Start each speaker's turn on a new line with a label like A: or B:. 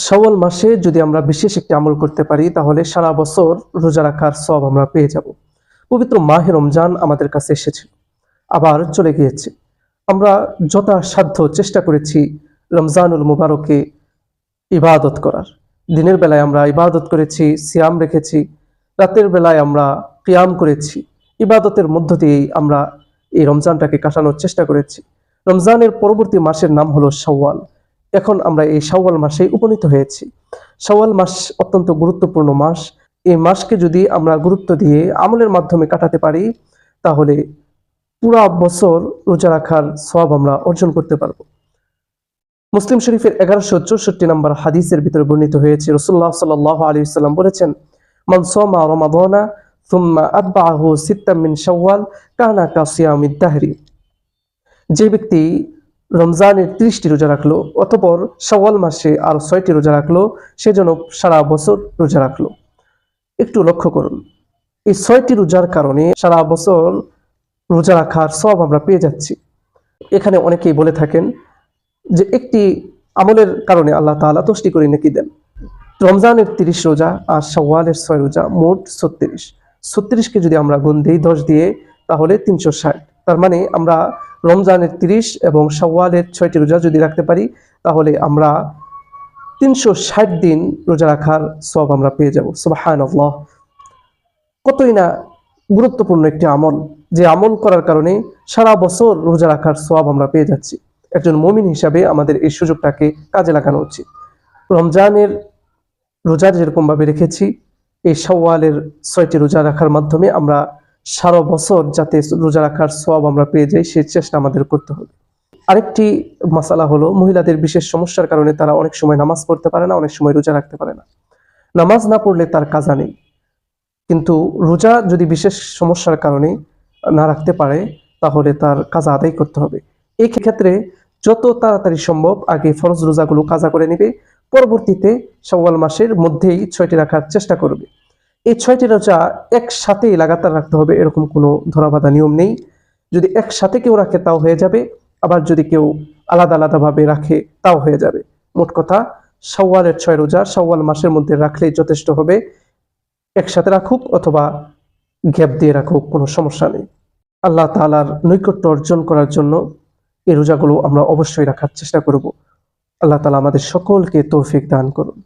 A: শাওয়াল মাসে যদি আমরা বিশেষ একটি আমল করতে পারি তাহলে সারা বছর রোজা রাখার সওয়াব আমরা পেয়ে যাব। পবিত্র মাহে রমজান আমাদের কাছে এসেছিল, আবার চলে গিয়েছে। আমরা যথাসাধ্য চেষ্টা করেছি রমজানুল মুবারকে ইবাদত করার। দিনের বেলায় আমরা ইবাদত করেছি, সিয়াম রেখেছি, রাতের বেলায় আমরা কিয়াম করেছি। ইবাদতের মধ্য দিয়েই আমরা এই রমজানটাকে কাটানোর চেষ্টা করেছি। রমজানের পরবর্তী মাসের নাম হলো শাওয়াল। এখন আমরা এই শাওয়াল মাসে উপনীত হয়েছি। শাওয়াল মাস অত্যন্ত গুরুত্বপূর্ণ মাস। এই মাসকে যদি আমরা গুরুত্ব দিয়ে আমলের মাধ্যমে কাটাতে পারি তাহলে পুরা বছর রোজা রাখার সওয়াব আমরা অর্জন করতে পারবো। মুসলিম শরীফের 1164 নম্বর হাদিসের ভিতরে বর্ণিত হয়েছে, রাসূলুল্লাহ সাল্লাল্লাহু আলাইহি ওয়াসাল্লাম বলেছেন, মান সামা রমাদানা সুম্মা আতবাহু সিত্তাম মিন শাওয়াল কানা কাসিয়ামিদ দাহরি। যে ব্যক্তি রমজানের 30টি রোজা রাখলো অতঃপর শাওয়াল মাসে আর 6টি রোজা রাখলো, সে যেন সারা বছর রোজা রাখলো। একটু লক্ষ্য করুন, এই 6টি রোজার কারণে সারা বছর রোজা রাখার সওয়াব আমরা পেয়ে যাচ্ছি। এখানে অনেকেই বলে থাকেন যে একটি আমলের কারণে আল্লাহ তাআলা 10টি করে নেকি দেন। রমজানের 30 রোজা আর শাওয়ালের 6 রোজা, মোট 36। 36কে যদি আমরা গুণ দিই 10 দিয়ে তাহলে 360। তার মানে আমরা রমজানের 30 এবং শাওয়ালের 6টি রোজা যদি রাখতে পারি তাহলে আমরা 360 দিন রোজা রাখার সওয়াব আমরা পেয়ে যাব। সুবহানাল্লাহ, কতই না গুরুত্বপূর্ণ একটি আমল, যে আমল করার কারণে সারা বছর রোজা রাখার সওয়াব আমরা পেয়ে যাচ্ছি। একজন মুমিন হিসাবে আমাদের এই সুযোগটাকে কাজে লাগানো উচিত। রমজানের রোজা যেরকম ভাবে রেখেছি, এই শাওয়ালের 6টি রোজা রাখার মাধ্যমে আমরা সারা বছর যাতে রোজা রাখার সওয়াব আমরা পেয়ে যাই সেই চেষ্টা আমাদের করতে হবে। আরেকটি মাসালা হলো, মহিলাদের বিশেষ সমস্যার কারণে তারা অনেক সময় নামাজ পড়তে পারে না, অনেক সময় রোজা রাখতে পারে না। নামাজ না পড়লে তার কাজা নেই, কিন্তু রোজা যদি বিশেষ সমস্যার কারণে না রাখতে পারে তাহলে তার কাজা আদায় করতে হবে। এই ক্ষেত্রে যত তাড়াতাড়ি সম্ভব আগে ফরজ রোজাগুলো কাজা করে নেবে, পরবর্তীতে শাওয়াল মাসের মধ্যেই 6টি রাখার চেষ্টা করবে। এই 6টি রোজা একসাথেই লাগাতার রাখতে হবে, এরকম কোনো ধরাবাঁধা নিয়ম নেই। যদি একসাথে কেউ রাখে তাও হয়ে যাবে, আবার যদি কেউ আলাদা আলাদাভাবে রাখে তাও হয়ে যাবে। মোট কথা, শাওয়ালের 6 রোজা শাওয়াল মাসের মধ্যে রাখলেই যথেষ্ট হবে। একসাথে রাখুক অথবা গ্যাপ দিয়ে রাখুক, কোনো সমস্যা নেই। আল্লাহ তাআলার নৈকট্য অর্জন করার জন্য এই রোজাগুলো আমরা অবশ্যই রাখার চেষ্টা করব। আল্লাহ তাআলা আমাদের সকলকে তৌফিক দান করুন।